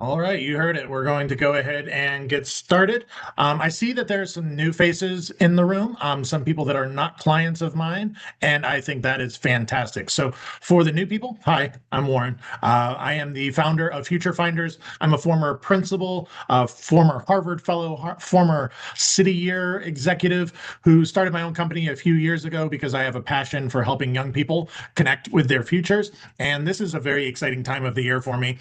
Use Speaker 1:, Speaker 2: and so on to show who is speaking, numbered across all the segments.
Speaker 1: All right, you heard it. We're going to go ahead and get started. I see that there's some new faces in the room, some people that are not clients of mine, and I think that is fantastic. So, for the new people, hi, I'm Warren. I am the founder of Future Finders. I'm a former principal, former Harvard fellow, former City Year executive who started my own company a few years ago because I have a passion for helping young people connect with their futures. And this is a very exciting time of the year for me.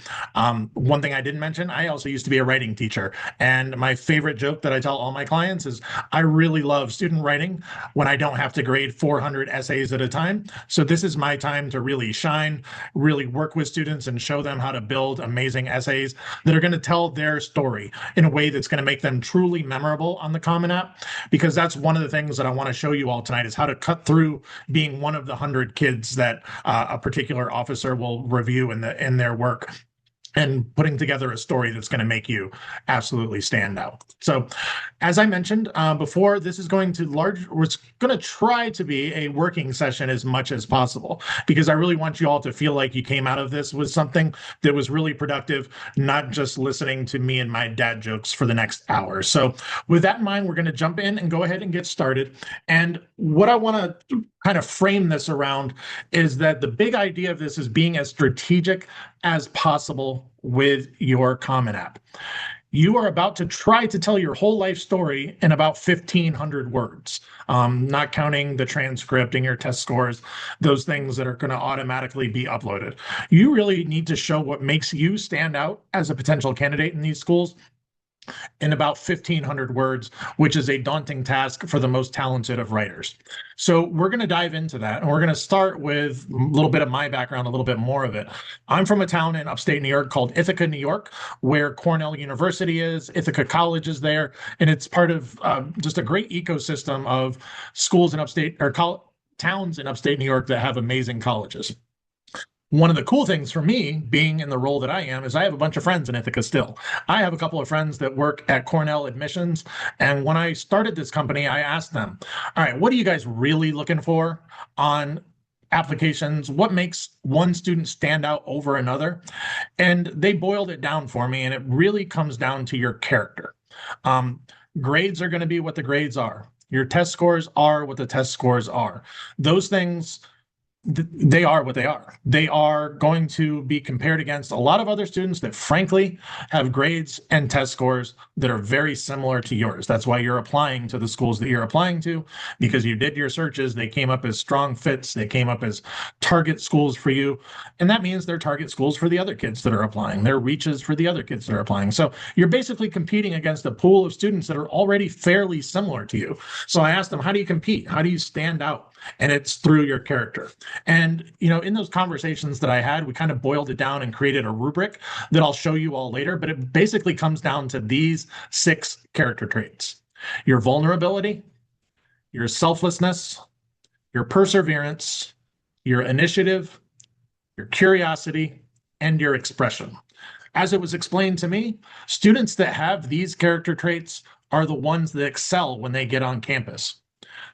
Speaker 1: One thing I didn't mention, I also used to be a writing teacher. And my favorite joke that I tell all my clients is I really love student writing when I don't have to grade 400 essays at a time. So this is my time to really shine, really work with students and show them how to build amazing essays that are going to tell their story in a way that's going to make them truly memorable on the Common App. Because that's one of the things that I want to show you all tonight is how to cut through being one of the 100 kids that a particular officer will review in their work and putting together a story that's going to make you absolutely stand out. So, as I mentioned before, this is going to it's going to try to be a working session as much as possible because I really want you all to feel like you came out of this with something that was really productive, not just listening to me and my dad jokes for the next hour. So, with that in mind, we're going to jump in and go ahead and get started. And what I want to kind of frame this around is that the big idea of this is being as strategic as possible with your Common App. You are about to try to tell your whole life story in about 1,500 words, not counting the transcript and your test scores, those things that are going to automatically be uploaded. You really need to show what makes you stand out as a potential candidate in these schools in about 1,500 words, which is a daunting task for the most talented of writers. So we're going to dive into that. And we're going to start with a little bit of my background, a little bit more of it. I'm from a town in upstate New York called Ithaca, New York, where Cornell University is. Ithaca College is there. And it's part of just a great ecosystem of schools in upstate or towns in upstate New York that have amazing colleges. One of the cool things for me being in the role that I am is I have a bunch of friends in Ithaca still. I have a couple of friends that work at Cornell admissions. And when I started this company, I asked them, all right, what are you guys really looking for on applications? What makes one student stand out over another? And they boiled it down for me. And it really comes down to your character. Grades are going to be what the grades are. Your test scores are what the test scores are. Those things they are what they are. They are going to be compared against a lot of other students that frankly have grades and test scores that are very similar to yours. That's why you're applying to the schools that you're applying to, because you did your searches. They came up as strong fits. They came up as target schools for you. And that means they're target schools for the other kids that are applying. They're reaches for the other kids that are applying. So you're basically competing against a pool of students that are already fairly similar to you. So I asked them, how do you compete? How do you stand out? And it's through your character. And, in those conversations that I had, we kind of boiled it down and created a rubric that I'll show you all later. But it basically comes down to these 6 character traits: your vulnerability, your selflessness, your perseverance, your initiative, your curiosity, and your expression. As it was explained to me, students that have these character traits are the ones that excel when they get on campus.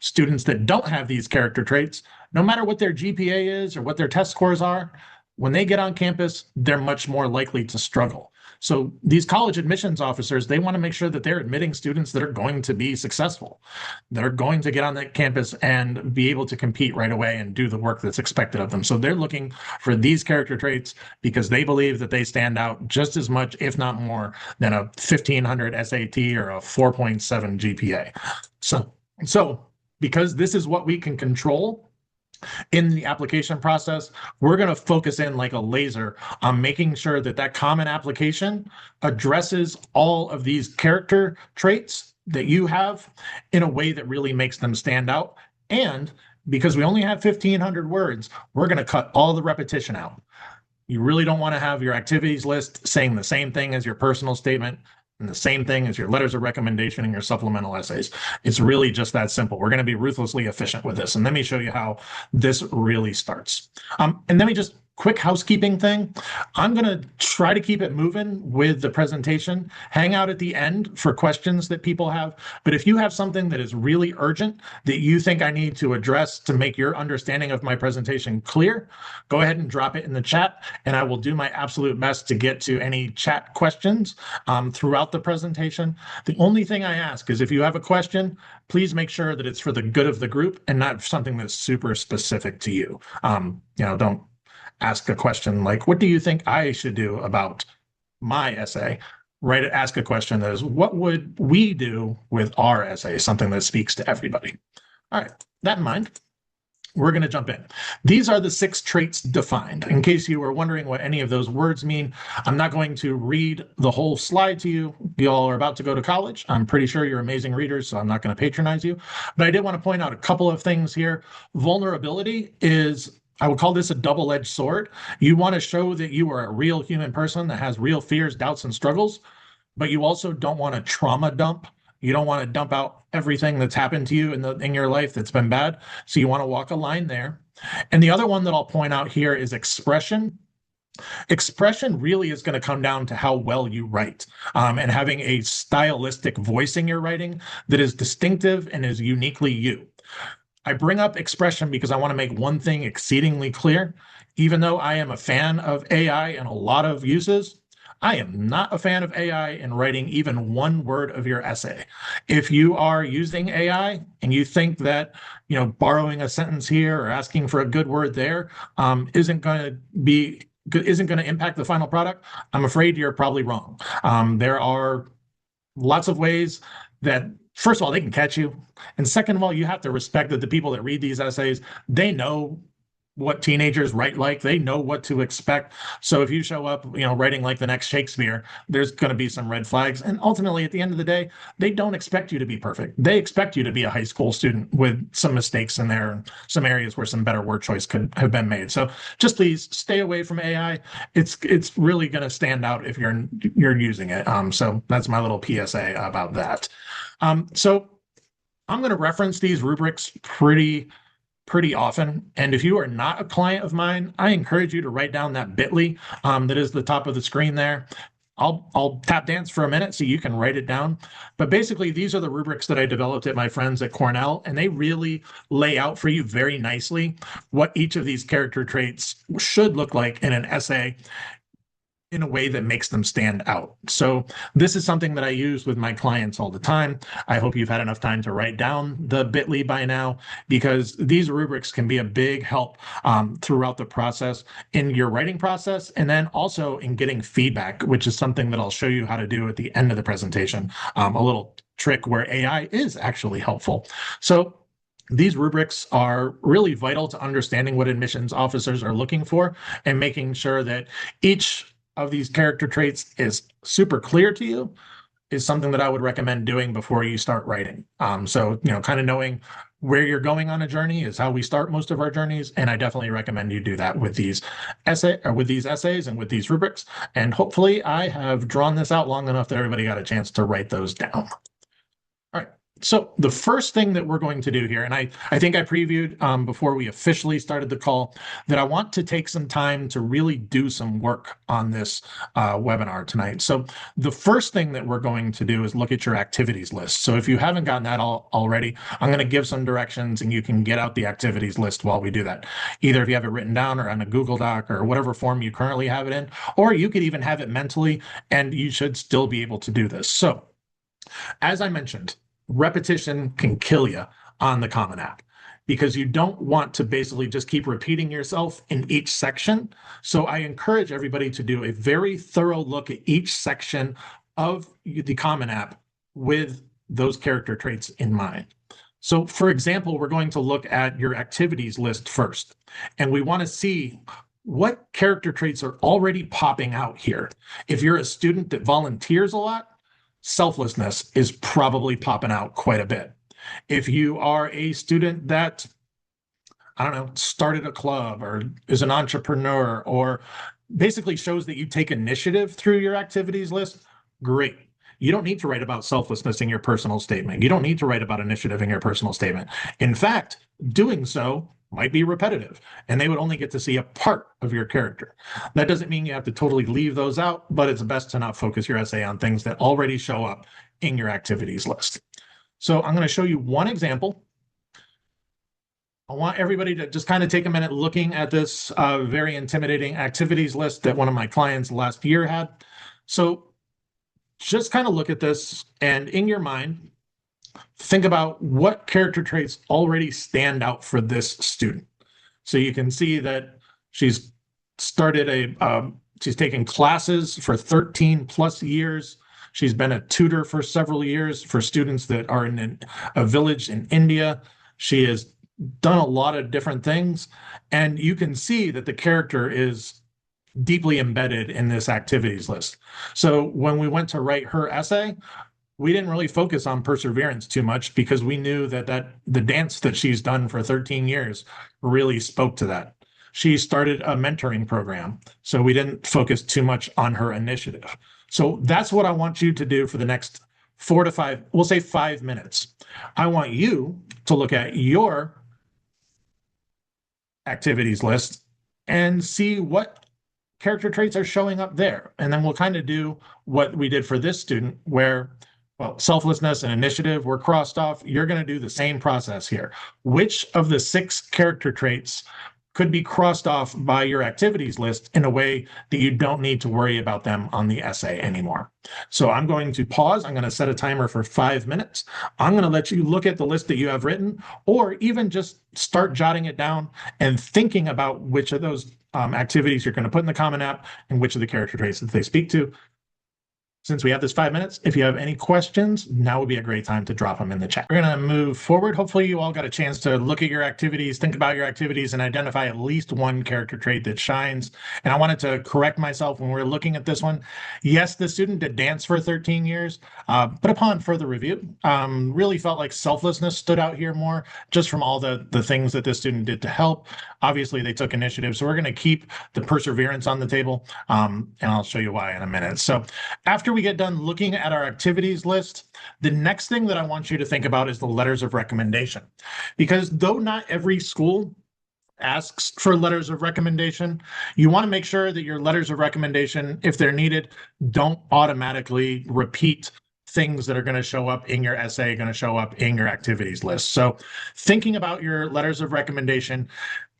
Speaker 1: Students that don't have these character traits, no matter what their GPA is or what their test scores are, when they get on campus, they're much more likely to struggle. So these college admissions officers, they want to make sure that they're admitting students that are going to be successful, that are going to get on that campus and be able to compete right away and do the work that's expected of them. So they're looking for these character traits because they believe that they stand out just as much, if not more, than a 1,500 SAT or a 4.7 GPA. So because this is what we can control in the application process, we're going to focus in like a laser on making sure that that common application addresses all of these character traits that you have in a way that really makes them stand out. And because we only have 1,500 words, we're going to cut all the repetition out. You really don't want to have your activities list saying the same thing as your personal statement and the same thing as your letters of recommendation and your supplemental essays. It's really just that simple. We're going to be ruthlessly efficient with this. And let me show you how this really starts. And let me just quick housekeeping thing. I'm going to try to keep it moving with the presentation, hang out at the end for questions that people have. But if you have something that is really urgent that you think I need to address to make your understanding of my presentation clear, go ahead and drop it in the chat, and I will do my absolute best to get to any chat questions throughout the presentation. The only thing I ask is if you have a question, please make sure that it's for the good of the group and not something that's super specific to you. Don't ask a question like, what do you think I should do about my essay? Right? Ask a question that is, what would we do with our essay? Something that speaks to everybody. All right, that in mind, we're going to jump in. These are the 6 traits defined. In case you were wondering what any of those words mean, I'm not going to read the whole slide to you. You all are about to go to college. I'm pretty sure you're amazing readers, so I'm not going to patronize you. But I did want to point out a couple of things here. Vulnerability is, I would call this a double-edged sword. You want to show that you are a real human person that has real fears, doubts, and struggles, but you also don't want to trauma dump. You don't want to dump out everything that's happened to you in your life that's been bad. So you want to walk a line there. And the other one that I'll point out here is expression. Expression really is going to come down to how well you write, and having a stylistic voice in your writing that is distinctive and is uniquely you. I bring up expression because I want to make one thing exceedingly clear. Even though I am a fan of AI in a lot of uses, I am not a fan of AI in writing even one word of your essay. If you are using AI and you think that, borrowing a sentence here or asking for a good word there isn't going to impact the final product, I'm afraid you're probably wrong. There are lots of ways that, first of all, they can catch you. And second of all, you have to respect that the people that read these essays, they know what teenagers write like. They know what to expect. So if you show up, writing like the next Shakespeare, there's going to be some red flags. And ultimately, at the end of the day, they don't expect you to be perfect. They expect you to be a high school student with some mistakes in there, some areas where some better word choice could have been made. So just please stay away from AI. It's really going to stand out if you're using it. So that's my little PSA about that. So I'm going to reference these rubrics pretty often. And if you are not a client of mine, I encourage you to write down that bit.ly that is the top of the screen there. I'll tap dance for a minute so you can write it down. But basically, these are the rubrics that I developed at my friends at Cornell, and they really lay out for you very nicely what each of these character traits should look like in an essay in a way that makes them stand out. So this is something that I use with my clients all the time. I hope you've had enough time to write down the bit.ly by now, because these rubrics can be a big help throughout the process in your writing process, and then also in getting feedback, which is something that I'll show you how to do at the end of the presentation, a little trick where AI is actually helpful. So these rubrics are really vital to understanding what admissions officers are looking for and making sure that each of these character traits is super clear to you is something that I would recommend doing before you start writing. So, kind of knowing where you're going on a journey is how we start most of our journeys. And I definitely recommend you do that with these essays and with these rubrics. And hopefully I have drawn this out long enough that everybody got a chance to write those down. All right. So the first thing that we're going to do here, and I think I previewed before we officially started the call, that I want to take some time to really do some work on this webinar tonight. So the first thing that we're going to do is look at your activities list. So if you haven't gotten that already, I'm going to give some directions and you can get out the activities list while we do that. Either if you have it written down or on a Google Doc or whatever form you currently have it in, or you could even have it mentally, and you should still be able to do this. So as I mentioned, repetition can kill you on the Common App because you don't want to basically just keep repeating yourself in each section. So I encourage everybody to do a very thorough look at each section of the Common App with those character traits in mind. So for example, we're going to look at your activities list first, and we want to see what character traits are already popping out here. If you're a student that volunteers a lot, selflessness is probably popping out quite a bit. If you are a student that, started a club or is an entrepreneur or basically shows that you take initiative through your activities list, great. You don't need to write about selflessness in your personal statement. You don't need to write about initiative in your personal statement. In fact, doing so might be repetitive, and they would only get to see a part of your character. That doesn't mean you have to totally leave those out, but it's best to not focus your essay on things that already show up in your activities list. So I'm going to show you one example. I want everybody to just kind of take a minute looking at this very intimidating activities list that one of my clients last year had. So just kind of look at this, and in your mind, think about what character traits already stand out for this student. So you can see that she's started she's taken classes for 13 plus years. She's been a tutor for several years for students that are in a village in India. She has done a lot of different things. And you can see that the character is deeply embedded in this activities list. So when we went to write her essay, we didn't really focus on perseverance too much because we knew that the dance that she's done for 13 years really spoke to that. She started a mentoring program, so we didn't focus too much on her initiative. So that's what I want you to do for the next 4 to 5, we'll say 5 minutes. I want you to look at your activities list and see what character traits are showing up there. And then we'll kind of do what we did for this student where, well, selflessness and initiative were crossed off. You're going to do the same process here. Which of the 6 character traits could be crossed off by your activities list in a way that you don't need to worry about them on the essay anymore? So I'm going to pause. I'm going to set a timer for 5 minutes. I'm going to let you look at the list that you have written, or even just start jotting it down and thinking about which of those activities you're going to put in the Common App and which of the character traits that they speak to. Since we have this 5 minutes, if you have any questions, now would be a great time to drop them in the chat. We're going to move forward. Hopefully you all got a chance to look at your activities, think about your activities, and identify at least one character trait that shines. And I wanted to correct myself when we were looking at this one. Yes, the student did dance for 13 years, but upon further review, really felt like selflessness stood out here more, just from all the things that this student did to help. Obviously, they took initiative, so we're going to keep the perseverance on the table, and I'll show you why in a minute. So after we get done looking at our activities list, the next thing that I want you to think about is the letters of recommendation. Because though not every school asks for letters of recommendation, you want to make sure that your letters of recommendation, if they're needed, don't automatically repeat things that are going to show up in your essay, going to show up in your activities list. So thinking about your letters of recommendation,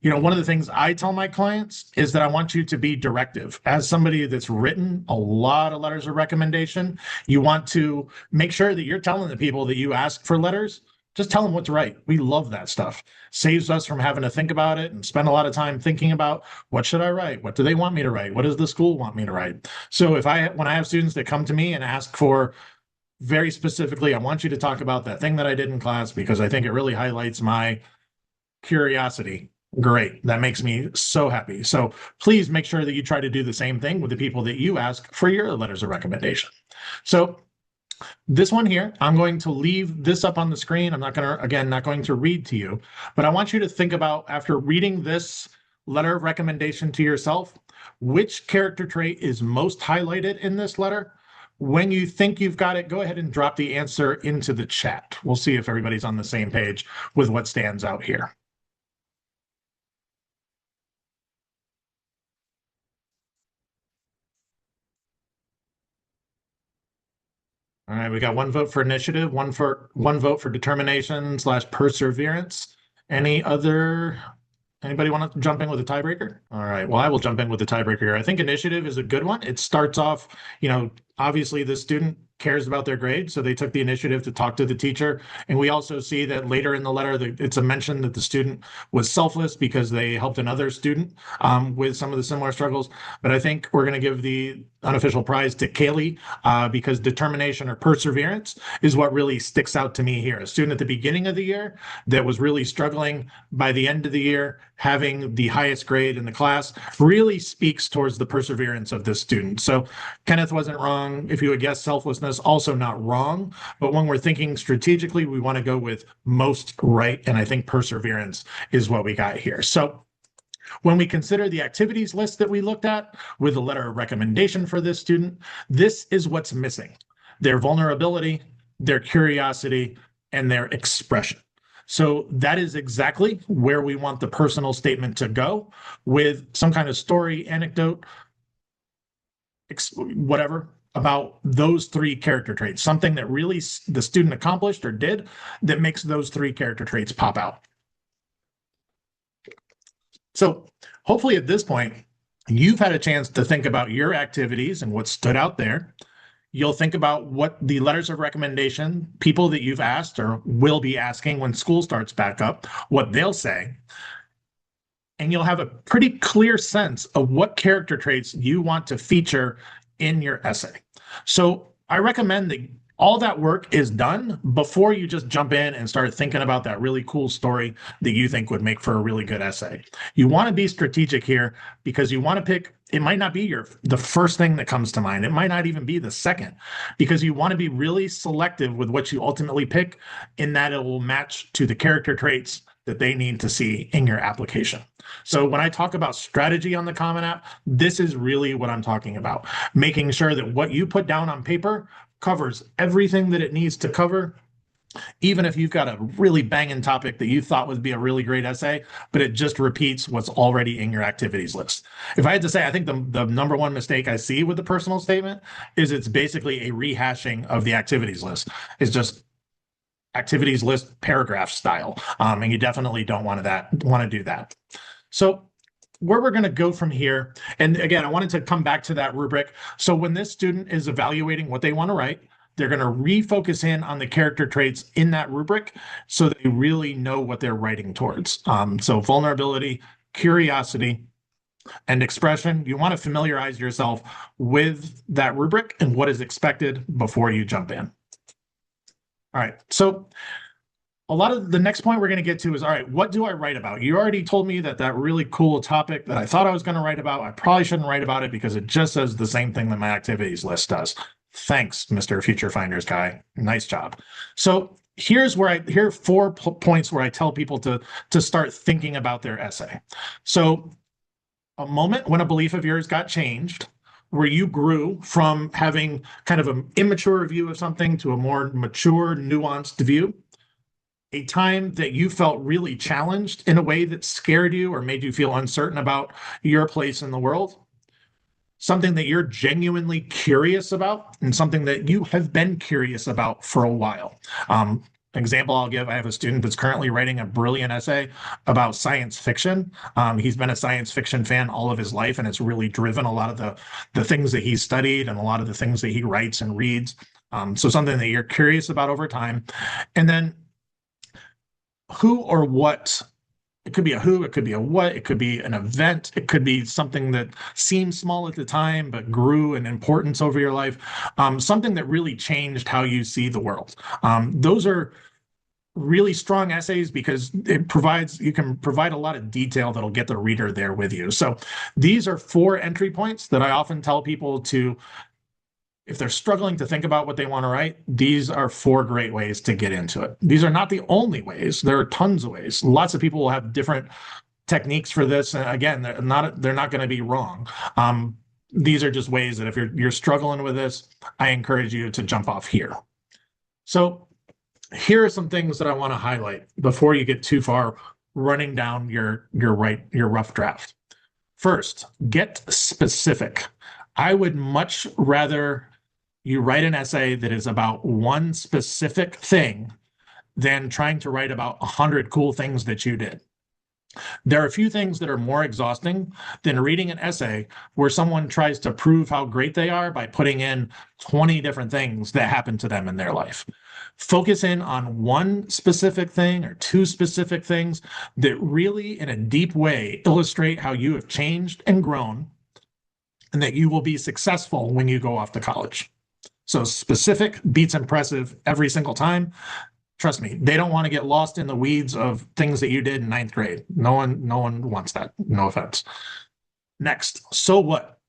Speaker 1: one of the things I tell my clients is that I want you to be directive. As somebody that's written a lot of letters of recommendation, you want to make sure that you're telling the people that you ask for letters, just tell them what to write. We love that stuff. Saves us from having to think about it and spend a lot of time thinking about what should I write? What do they want me to write? What does the school want me to write? So when I have students that come to me and ask for very specifically, I want you to talk about that thing that I did in class because I think it really highlights my curiosity. Great. That makes me so happy. So please make sure that you try to do the same thing with the people that you ask for your letters of recommendation. So this one here, I'm going to leave this up on the screen. I'm not going to read to you, but I want you to think about, after reading this letter of recommendation to yourself, which character trait is most highlighted in this letter. When you think you've got it, go ahead and drop the answer into the chat. We'll see if everybody's on the same page with what stands out here. All right, we got 1 vote for initiative, one vote for determination / perseverance. Anybody want to jump in with a tiebreaker? All right, well, I will jump in with the tiebreaker here. I think initiative is a good one. It starts off, obviously the student cares about their grade, so they took the initiative to talk to the teacher. And we also see that later in the letter, it's a mention that the student was selfless because they helped another student with some of the similar struggles. But I think we're going to give the unofficial prize to Kaylee because determination or perseverance is what really sticks out to me here. A student at the beginning of the year that was really struggling, by the end of the year, having the highest grade in the class, really speaks towards the perseverance of this student. So Kenneth wasn't wrong. If you would guess selflessness, also not wrong. But when we're thinking strategically, we want to go with most right. And I think perseverance is what we got here. So when we consider the activities list that we looked at with a letter of recommendation for this student, this is what's missing: their vulnerability, their curiosity, and their expression. So that is exactly where we want the personal statement to go, with some kind of story, anecdote, whatever, about those three character traits, something that really the student accomplished or did that makes those three character traits pop out. So hopefully at this point, you've had a chance to think about your activities and what stood out there. You'll think about what the letters of recommendation, people that you've asked or will be asking when school starts back up, what they'll say. And you'll have a pretty clear sense of what character traits you want to feature in your essay. So I recommend that all that work is done before you just jump in and start thinking about that really cool story that you think would make for a really good essay. You want to be strategic here because you want to pick, it might not be the first thing that comes to mind. It might not even be the second, because you want to be really selective with what you ultimately pick, in that it will match to the character traits that they need to see in your application. So when I talk about strategy on the Common App, this is really what I'm talking about. Making sure that what you put down on paper covers everything that it needs to cover, even if you've got a really banging topic that you thought would be a really great essay, but it just repeats what's already in your activities list. If I had to say, I think the number one mistake I see with the personal statement is it's basically a rehashing of the activities list. It's just activities list paragraph style. And you definitely don't want to do that. So where we're going to go from here, and again, I wanted to come back to that rubric. So when this student is evaluating what they want to write, they're going to refocus in on the character traits in that rubric so they really know what they're writing towards. So vulnerability, curiosity, and expression. You want to familiarize yourself with that rubric and what is expected before you jump in. All right, so a lot of the next point we're going to get to is, all right, what do I write about? You already told me that really cool topic that I thought I was going to write about, I probably shouldn't write about it because it just says the same thing that my activities list does. Thanks, Mr. Future Finders guy. Nice job. So here are 4 points where I tell people to start thinking about their essay. So a moment when a belief of yours got changed, where you grew from having kind of an immature view of something to a more mature, nuanced view. A time that you felt really challenged in a way that scared you or made you feel uncertain about your place in the world. Something that you're genuinely curious about, and something that you have been curious about for a while. Example I'll give, I have a student that's currently writing a brilliant essay about science fiction. He's been a science fiction fan all of his life, and it's really driven a lot of the things that he's studied and a lot of the things that he writes and reads. So something that you're curious about over time. And then who or what, it could be a who, it could be a what, it could be an event, it could be something that seemed small at the time but grew in importance over your life, something that really changed how you see the world. Those are really strong essays because you can provide a lot of detail that'll get the reader there with you. So these are 4 entry points that I often tell people to, if they're struggling to think about what they want to write, these are 4 great ways to get into it. These are not the only ways. There are tons of ways. Lots of people will have different techniques for this. And again, they're not going to be wrong. These are just ways that if you're struggling with this, I encourage you to jump off here. So here are some things that I want to highlight before you get too far running down your rough draft. First, get specific. I would much rather you write an essay that is about one specific thing than trying to write about 100 cool things that you did. There are a few things that are more exhausting than reading an essay where someone tries to prove how great they are by putting in 20 different things that happened to them in their life. Focus in on one specific thing or 2 specific things that really, in a deep way, illustrate how you have changed and grown, and that you will be successful when you go off to college. So specific beats impressive every single time. Trust me, they don't want to get lost in the weeds of things that you did in 9th grade. No one wants that. No offense. Next, so what?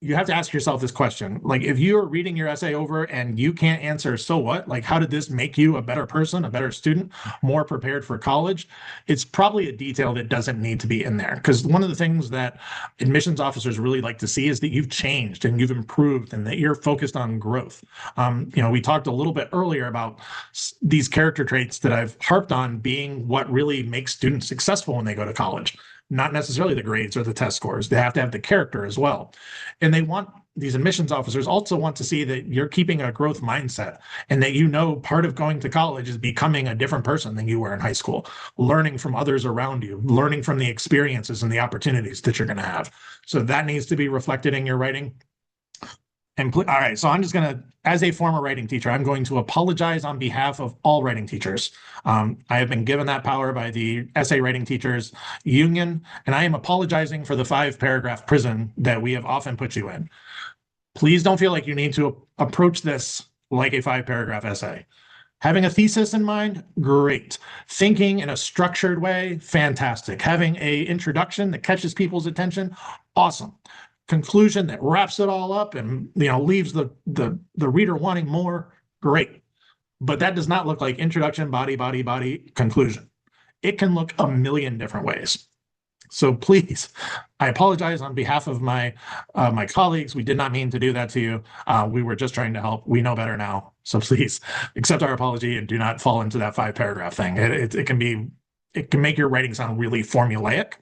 Speaker 1: you have to ask yourself this question. Like, if you're reading your essay over and you can't answer, so what? Like, how did this make you a better person, a better student, more prepared for college? It's probably a detail that doesn't need to be in there. Because one of the things that admissions officers really like to see is that you've changed and you've improved and that you're focused on growth. We talked a little bit earlier about these character traits that I've harped on being what really makes students successful when they go to college. Not necessarily the grades or the test scores. They have to have the character as well. And these admissions officers also want to see that you're keeping a growth mindset and that part of going to college is becoming a different person than you were in high school, learning from others around you, learning from the experiences and the opportunities that you're going to have. So that needs to be reflected in your writing. And all right, so I'm just going to, as a former writing teacher, I'm going to apologize on behalf of all writing teachers. I have been given that power by the Essay Writing Teachers Union, and I am apologizing for the 5-paragraph prison that we have often put you in. Please don't feel like you need to approach this like a 5-paragraph essay. Having a thesis in mind, great. Thinking in a structured way, fantastic. Having an introduction that catches people's attention, awesome. Conclusion that wraps it all up and leaves the reader wanting more, great. But that does not look like introduction, body, conclusion. It can look a million different ways. So please, I apologize on behalf of my colleagues. We did not mean to do that to you. We were just trying to help. We know better now. So please accept our apology and do not fall into that 5-paragraph thing. It can make your writing sound really formulaic.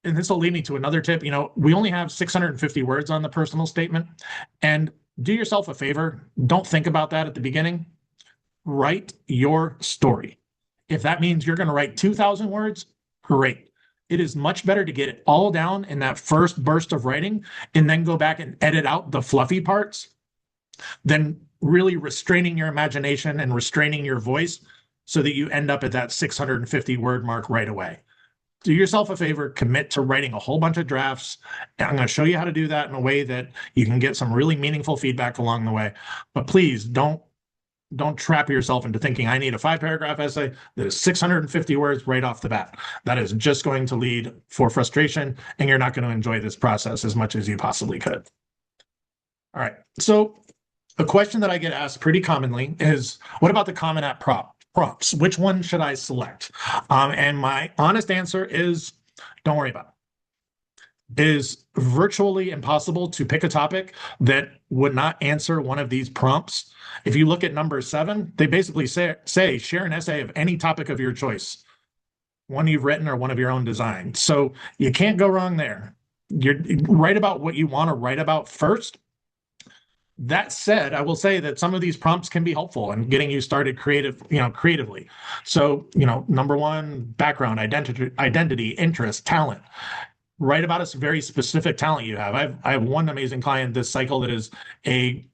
Speaker 1: And this will lead me to another tip. We only have 650 words on the personal statement. And do yourself a favor. Don't think about that at the beginning. Write your story. If that means you're going to write 2,000 words, great. It is much better to get it all down in that first burst of writing and then go back and edit out the fluffy parts than really restraining your imagination and restraining your voice so that you end up at that 650 word mark right away. Do yourself a favor, commit to writing a whole bunch of drafts. And I'm going to show you how to do that in a way that you can get some really meaningful feedback along the way. But please don't trap yourself into thinking I need a 5-paragraph essay that is 650 words right off the bat. That is just going to lead for frustration, and you're not going to enjoy this process as much as you possibly could. All right. So a question that I get asked pretty commonly is, what about the Common App prompts? Which one should I select? And my honest answer is, don't worry about it. It is virtually impossible to pick a topic that would not answer one of these prompts. If you look at number 7, they basically say share an essay of any topic of your choice, one you've written or one of your own design. So you can't go wrong there. You're write about what you want to write about first. That said, I will say that some of these prompts can be helpful in getting you started creatively. So, number 1, background, identity, interest, talent. Write about a very specific talent you have. I have one amazing client this cycle that is a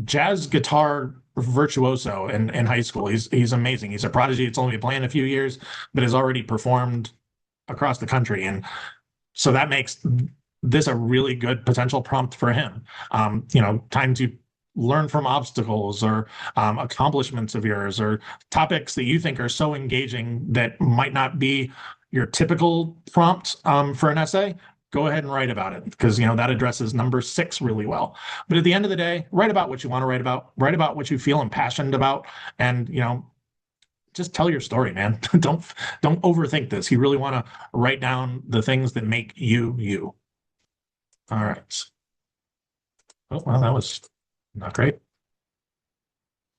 Speaker 1: jazz guitar virtuoso in high school. He's amazing. He's a prodigy. It's only been playing a few years, but has already performed across the country. And so that makes this a really good potential prompt for him. Time to learn from obstacles or accomplishments of yours or topics that you think are so engaging that might not be your typical prompt for an essay. Go ahead and write about it because that addresses number 6 really well. But at the end of the day, write about what you want to write about what you feel impassioned about, and just tell your story, man. Don't overthink this. You really want to write down the things that make you you. All right. Oh, well, that was not great.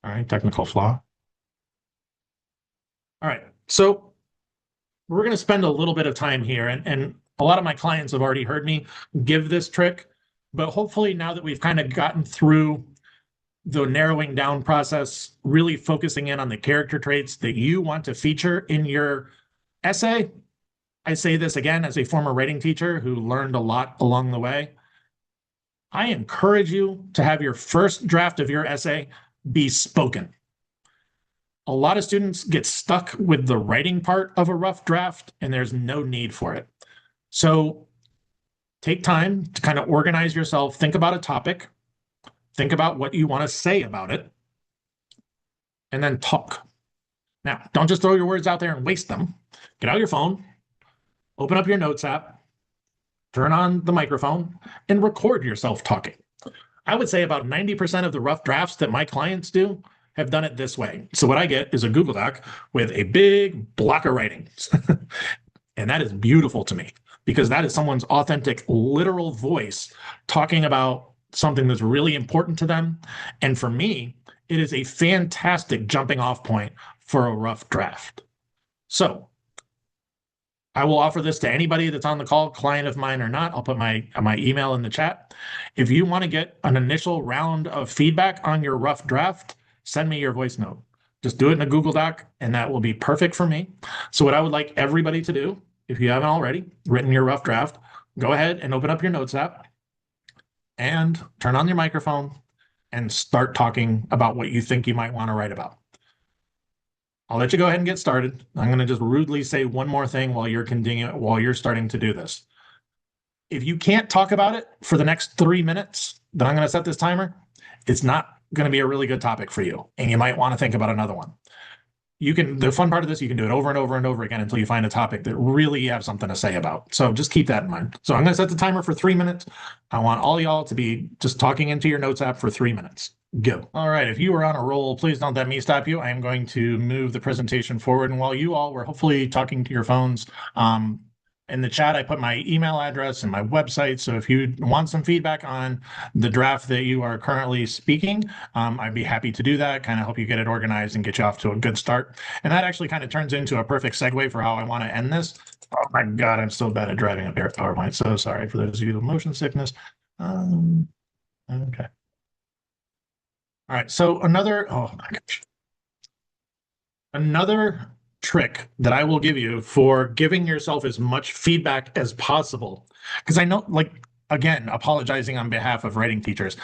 Speaker 1: All right, technical flaw. All right, so we're going to spend a little bit of time here, and a lot of my clients have already heard me give this trick, but hopefully now that we've kind of gotten through the narrowing down process, really focusing in on the character traits that you want to feature in your essay. I say this again as a former writing teacher who learned a lot along the way. I encourage you to have your first draft of your essay be spoken. A lot of students get stuck with the writing part of a rough draft, and there's no need for it. So take time to kind of organize yourself, think about a topic, think about what you want to say about it, and then talk. Now, don't just throw your words out there and waste them. Get out your phone, open up your notes app, turn on the microphone, and record yourself talking. I would say about 90% of the rough drafts that my clients do have done it this way. So what I get is a Google Doc with a big block of writing. And that is beautiful to me because that is someone's authentic, literal voice talking about something that's really important to them. And for me, it is a fantastic jumping off point for a rough draft. So I will offer this to anybody that's on the call, client of mine or not. I'll put my email in the chat. If you want to get an initial round of feedback on your rough draft, send me your voice note. Just do it in a Google Doc, and that will be perfect for me. So what I would like everybody to do, if you haven't already written your rough draft, go ahead and open up your Notes app and turn on your microphone and start talking about what you think you might want to write about. I'll let you go ahead and get started. I'm going to just rudely say one more thing while you're starting to do this. If you can't talk about it for the next 3 minutes, then I'm going to set this timer. It's not going to be a really good topic for you, and you might want to think about another one. The fun part of this, you can do it over and over and over again until you find a topic that really you have something to say about. So just keep that in mind. So I'm going to set the timer for 3 minutes. I want all y'all to be just talking into your Notes app for 3 minutes. Go. All right. If you were on a roll, please don't let me stop you. I am going to move the presentation forward. And while you all were hopefully talking to your phones, in the chat, I put my email address and my website. So if you want some feedback on the draft that you are currently speaking, I'd be happy to do that, kind of help you get it organized and get you off to a good start. And that actually kind of turns into a perfect segue for how I want to end this. Oh my God, I'm so bad at driving a PowerPoint. So sorry for those of you with motion sickness. Okay. All right. So oh my gosh. Another trick that I will give you for giving yourself as much feedback as possible, because I know, like, again, apologizing on behalf of writing teachers,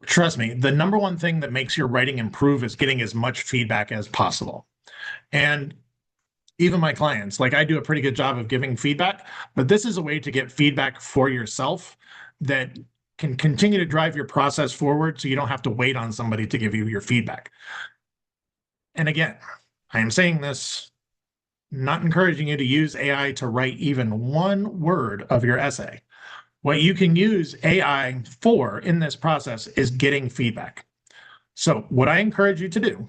Speaker 1: trust me, the number one thing that makes your writing improve is getting as much feedback as possible. And even my clients, like, I do a pretty good job of giving feedback, but this is a way to get feedback for yourself that can continue to drive your process forward so you don't have to wait on somebody to give you your feedback. And again, I am saying this, not encouraging you to use AI to write even one word of your essay. What you can use AI for in this process is getting feedback. So what I encourage you to do,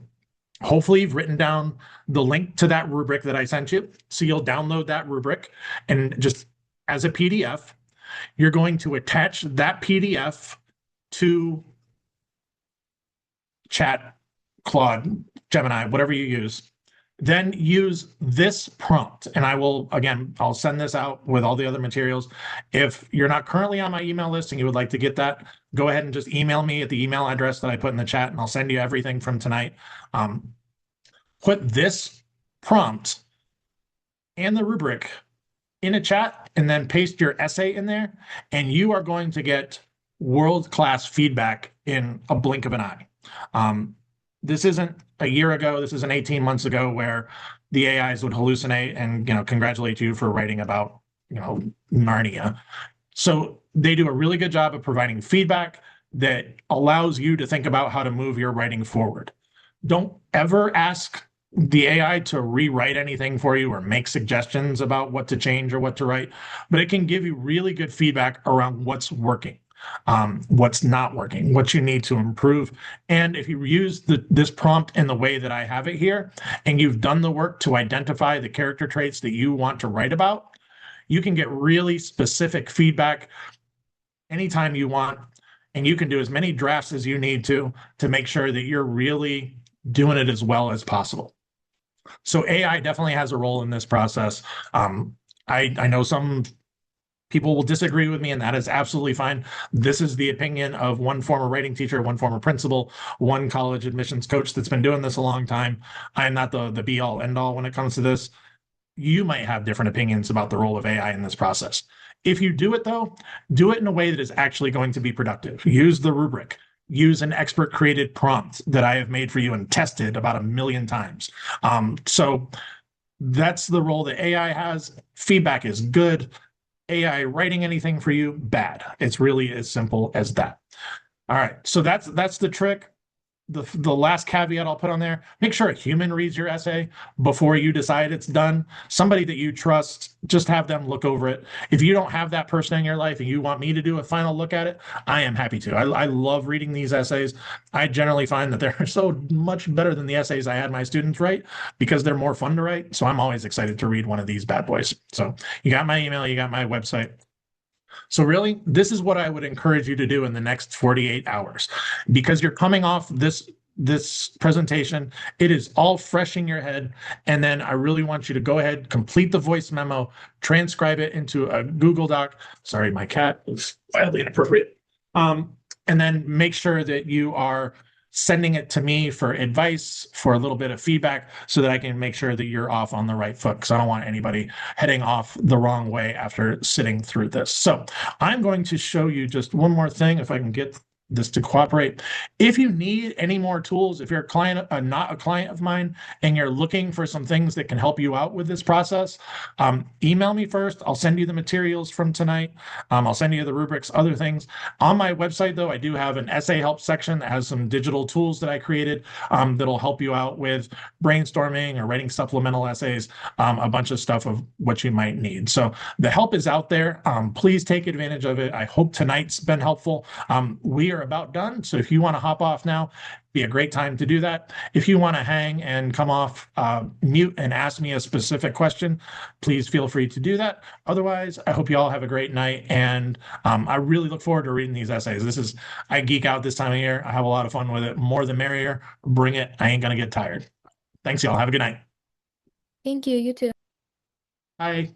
Speaker 1: hopefully you've written down the link to that rubric that I sent you. So you'll download that rubric, and just as a PDF, you're going to attach that PDF to Chat, Claude, Gemini, whatever you use. Then use this prompt, and I'll send this out with all the other materials. If you're not currently on my email list and you would like to get that, go ahead and just email me at the email address that I put in the chat, and I'll send you everything from tonight. Put this prompt and the rubric in a chat, and then paste your essay in there, and you are going to get world-class feedback in a blink of an eye. This isn't a year ago, this isn't 18 months ago where the AIs would hallucinate and, congratulate you for writing about, Narnia. So they do a really good job of providing feedback that allows you to think about how to move your writing forward. Don't ever ask the AI to rewrite anything for you or make suggestions about what to change or what to write, but it can give you really good feedback around what's working, what's not working, what you need to improve. And if you use this prompt in the way that I have it here, and you've done the work to identify the character traits that you want to write about, you can get really specific feedback anytime you want, and you can do as many drafts as you need to make sure that you're really doing it as well as possible. So AI definitely has a role in this process. I know some people will disagree with me, and that is absolutely fine. This is the opinion of one former writing teacher, one former principal, one college admissions coach that's been doing this a long time. I'm not the be-all, end-all when it comes to this. You might have different opinions about the role of AI in this process. If you do it, though, do it in a way that is actually going to be productive. Use the rubric. Use an expert-created prompt that I have made for you and tested about 1 million times. So that's the role that AI has. Feedback is good. AI writing anything for you, bad. It's really as simple as that. All right, so that's the trick. the last caveat I'll put on there, make sure a human reads your essay before you decide it's done. Somebody that you trust, just have them look over it. If you don't have that person in your life and you want me to do a final look at it, I am happy to. I love reading these essays. I generally find that they're so much better than the essays I had my students write because they're more fun to write. So I'm always excited to read one of these bad boys. So you got my email, you got my website. So really, this is what I would encourage you to do in the next 48 hours. Because you're coming off this presentation, it is all fresh in your head. And then I really want you to go ahead, complete the voice memo, transcribe it into a Google Doc. Sorry, my cat is wildly inappropriate. And then make sure that you are sending it to me for advice, for a little bit of feedback, so that I can make sure that you're off on the right foot, because I don't want anybody heading off the wrong way after sitting through this. So I'm going to show you just one more thing, if I can get this to cooperate. If you need any more tools, if you're a client, not a client of mine, and you're looking for some things that can help you out with this process, email me first. I'll send you the materials from tonight. I'll send you the rubrics, other things. On my website, though, I do have an essay help section that has some digital tools that I created that'll help you out with brainstorming or writing supplemental essays, a bunch of stuff of what you might need. So the help is out there. Please take advantage of it. I hope tonight's been helpful. We are about done. So if you want to hop off now, be a great time to do that. If you want to hang and come off mute and ask me a specific question, please feel free to do that. Otherwise, I hope you all have a great night. And I really look forward to reading these essays. I geek out this time of year. I have a lot of fun with it. More the merrier. Bring it. I ain't going to get tired. Thanks, y'all. Have a good night.
Speaker 2: Thank you. You too.
Speaker 1: Bye.